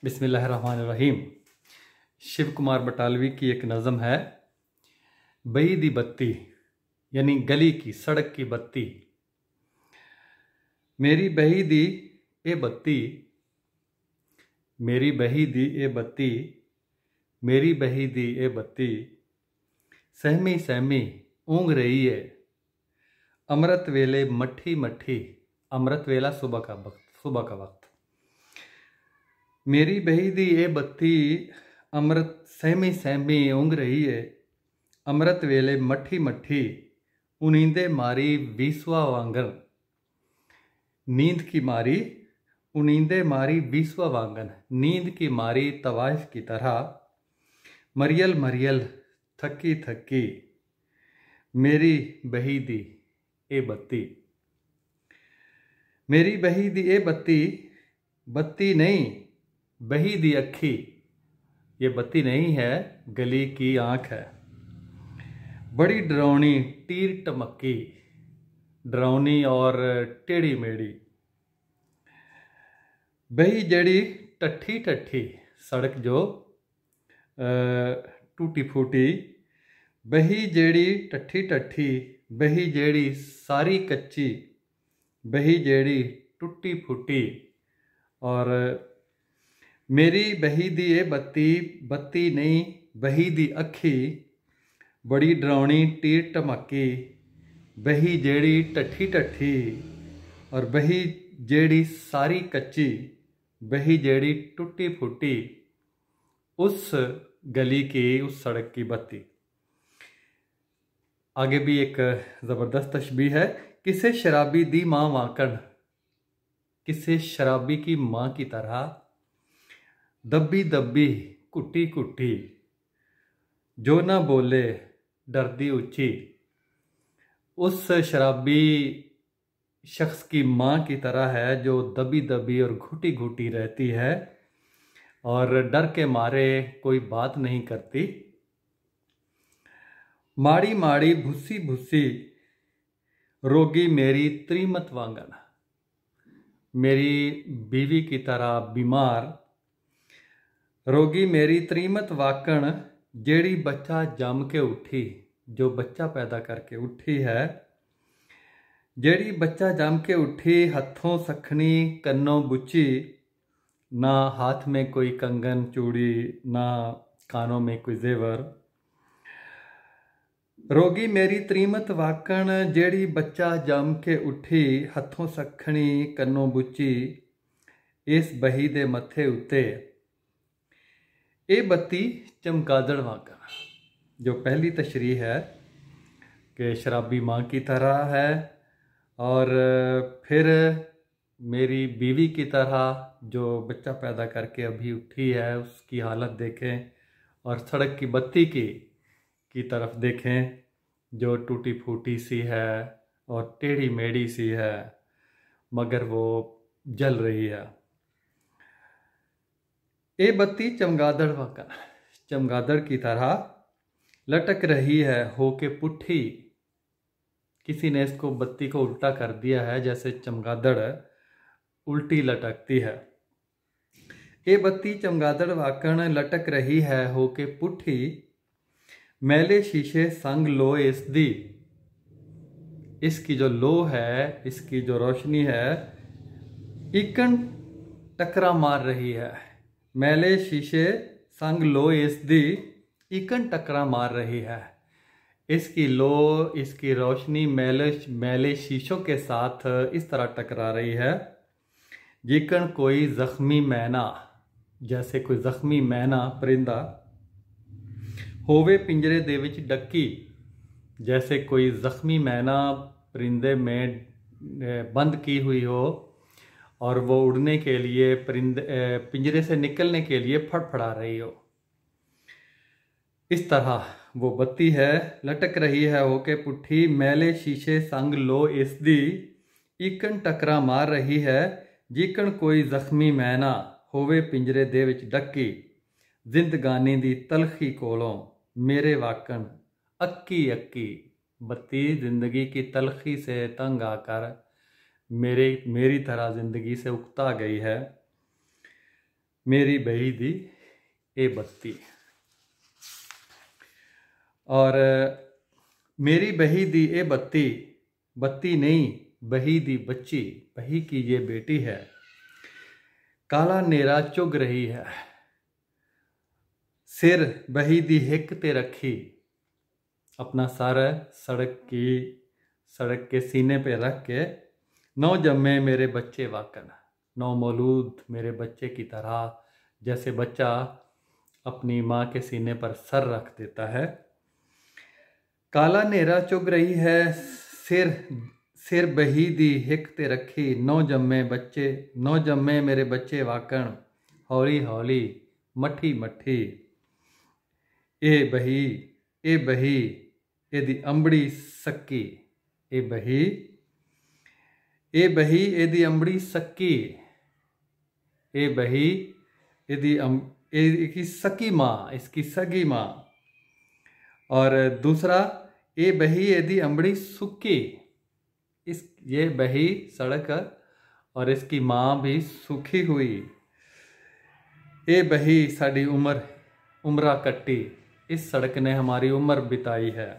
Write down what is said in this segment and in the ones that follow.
बिस्मिल्लाहिर्रहमानिर्रहीम। शिव कुमार बटालवी की एक नज़म है, बही दी बत्ती, यानी गली की सड़क की बत्ती। मेरी बही दी ए बत्ती, मेरी बही दी ए बत्ती, मेरी बही दी ए बत्ती, सहमी सहमी ऊँघ रही है, अमृत वेले मट्ठी मट्ठी। अमृत वेला सुबह का वक्त। मेरी बही दी ए बत्ती, अमृत सहमी सहमी ऊँघ रही है, अमृत वेले मट्ठी मट्ठी, उनींदे मारी विसवा वांगन। नींद की मारी उनींदे मारी विसवा वांगन, नींद की मारी तवाइफ की तरह, मरियल मरियल थकी थकी, मेरी बही दी ए बत्ती। मेरी बही दी ए बत्ती, बत्ती नहीं बही दी अखी। ये बत्ती नहीं है, गली की आंख है। बड़ी डरावनी टीर टमक्की, डरावनी और टेढ़ी मेढ़ी। बही जड़ी टट्ठी टट्ठी, सड़क जो टूटी फूटी। बही जेड़ी टट्ठी टट्ठी, बही जेड़ी सारी कच्ची, बही जेड़ी टूटी फूटी। और मेरी बही दी ए बत्ती, बत्ती नहीं बही दी अखी, बड़ी डरावनी टीर टमक्की। बही जेड़ी टट्ठी टट्ठी, और बही जेड़ी सारी कच्ची, बही जेड़ी टूटी फूटी। उस गली की, उस सड़क की बत्ती। आगे भी एक ज़बरदस्त तशबीह है। किसे शराबी दी माँ वाकण, किसे शराबी की माँ की तरह, दब्बी दब्बी कुटी कुटी, जो ना बोले डरदी ऊंची। उस शराबी शख्स की माँ की तरह है, जो दबी दबी और घुटी घुटी रहती है और डर के मारे कोई बात नहीं करती। माड़ी माड़ी भुस्सी भुस्सी, रोगी मेरी त्रीमत वांगन। मेरी बीवी की तरह बीमार, रोगी मेरी त्रीमत वाकण, जेड़ी बच्चा जम के उठी, जो बच्चा पैदा करके उठी है। जेड़ी बच्चा जम के उठी, हथों सखनी कन्नों बुची, ना हाथ में कोई कंगन चूड़ी, ना कानों में कोई जेवर। रोगी मेरी त्रीमत वाकण, जेड़ी बच्चा जम के उठी, हथों सखनी कन्नों बुची, इस बही दे मथे उत्ते ए बत्ती चमगादड़ वाकण। जो पहली तशरीह है कि शराबी माँ की तरह है, और फिर मेरी बीवी की तरह जो बच्चा पैदा करके अभी उठी है, उसकी हालत देखें। और सड़क की बत्ती की तरफ देखें, जो टूटी फूटी सी है और टेढ़ी मेढ़ी सी है, मगर वो जल रही है। ए बत्ती चमगादड़ वाकण, चमगादड़ की तरह लटक रही है होके पुट्ठी। किसी ने इसको बत्ती को उल्टा कर दिया है, जैसे चमगादड़ उल्टी लटकती है। ए बत्ती चमगादड़ वाकण, लटक रही है होके पुट्ठी, मैले शीशे संग लो इसदी। इसकी जो लो है, इसकी जो रोशनी है, इकन टकरा मार रही है। मैले शीशे संग लो इसदी, इकन टकरा मार रही है। इसकी लो, इसकी रोशनी मैले शीशों के साथ इस तरह टकरा रही है, जिकन कोई जख्मी मैना, जैसे कोई जख्मी मैना परिंदा, होवे पिंजरे दे विच डक्की, जैसे कोई जख्मी मैना परिंदे में बंद की हुई हो और वो उड़ने के लिए पिंजरे से निकलने के लिए फड़फड़ा रही हो। इस तरह वो बत्ती है, लटक रही है होके पुट्ठी, मैले शीशे संग लो इसदी, इकन टकरा मार रही है, जिकन कोई जख्मी मैना होवे पिंजरे दे विच डक्की। जिंदगानी दी तलखी कोलों मेरे वाकण अक्की अक्की। बत्ती जिंदगी की तलखी से तंग आकर मेरी तरह जिंदगी से उकता गई है। मेरी बही दी ए बत्ती। और मेरी बही दी ए बत्ती, बत्ती नहीं बही दी बच्ची, बही की ये बेटी है। काला नेरा चुग रही है, सिर बही दी हिक ते रखी। अपना सर सड़क के सीने पे रख के, नौ जम्मे मेरे बच्चे वाकन, नौ मौलूद मेरे बच्चे की तरह, जैसे बच्चा अपनी माँ के सीने पर सर रख देता है। काला नेरा चुग रही है, सिर बही दी हिक ते रखी। नौ जम्मे मेरे बच्चे वाकण, हौली हौली मठी मठी। ए बही एदी अंबड़ी सक्की, ए बही एदी अंबड़ी सक्की, ए बही इसकी सकी माँ, इसकी सगी माँ। और दूसरा, ए बही एदी अंबड़ी सुक्की, ये बही सड़क और इसकी माँ भी सूखी हुई। ए बही साड़ी उम्रा कट्टी, इस सड़क ने हमारी उम्र बिताई है।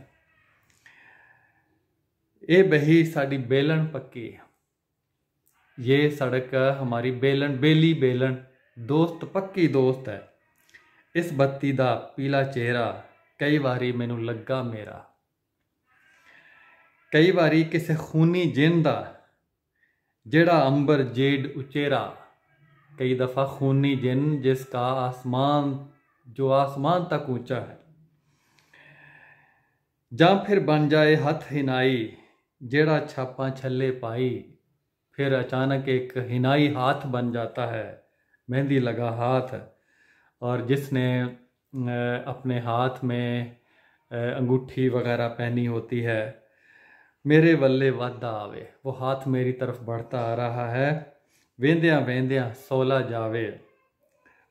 ए बही साड़ी बेलन पक्की, ये सड़क हमारी बेलन दोस्त पक्की दोस्त है। इस बत्ती दा पीला चेहरा कई बारी मैनू लगा मेरा, कई बारी किसे खूनी जिन दा जेड़ा अंबर जेड उचेरा। कई दफ़ा खूनी जिन जिसका जो आसमान तक ऊंचा है। ਜਾਂ फिर बन जाए हथ हिनाई, जेड़ा छापा छल्ले पाई। फिर अचानक एक हिनाई हाथ बन जाता है, मेहंदी लगा हाथ, और जिसने अपने हाथ में अंगूठी वगैरह पहनी होती है। मेरे वल्ले वादा आवे, वो हाथ मेरी तरफ बढ़ता आ रहा है। वेंदियाँ वेंदियाँ सोला जावे,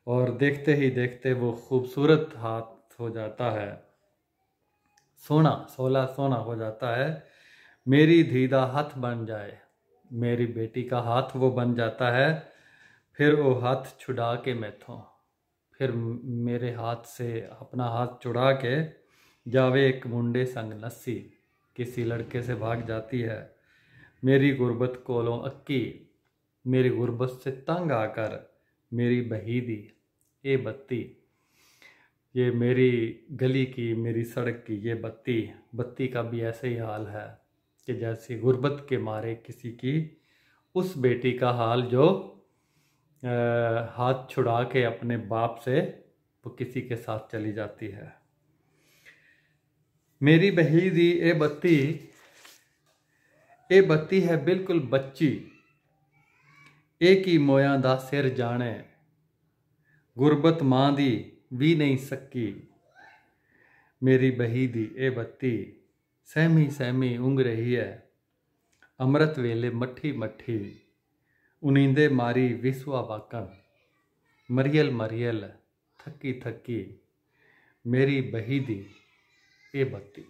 और देखते ही देखते वो खूबसूरत हाथ हो जाता है, सोना हो जाता है। मेरी धीदा हाथ बन जाए, मेरी बेटी का हाथ वो बन जाता है। फिर वो हाथ छुड़ा के मैथों, फिर मेरे हाथ से अपना हाथ छुड़ा के जावे एक मुंडे संग नस्सी, किसी लड़के से भाग जाती है। मेरी गुरबत कोलों अक्की, मेरी गुरबत से तंग आकर मेरी बही दी ये बत्ती, ये मेरी गली की, मेरी सड़क की ये बत्ती का भी ऐसे ही हाल है कि जैसे गुर्बत के मारे किसी की उस बेटी का हाल जो हाथ छुड़ा के अपने बाप से वो किसी के साथ चली जाती है। मेरी बही दी ए बत्ती है बिल्कुल बच्ची, एक ही मोयां दा सिर जाने, गुरबत मां दी भी नहीं सकी। मेरी बही दी ए बत्ती सहमी ऊँग रही है, अमृत वेले मठी मठी, उनींदे मारी विसवा वाकन, मरियल थकी थकी। मेरी बही दी ए बत्ती।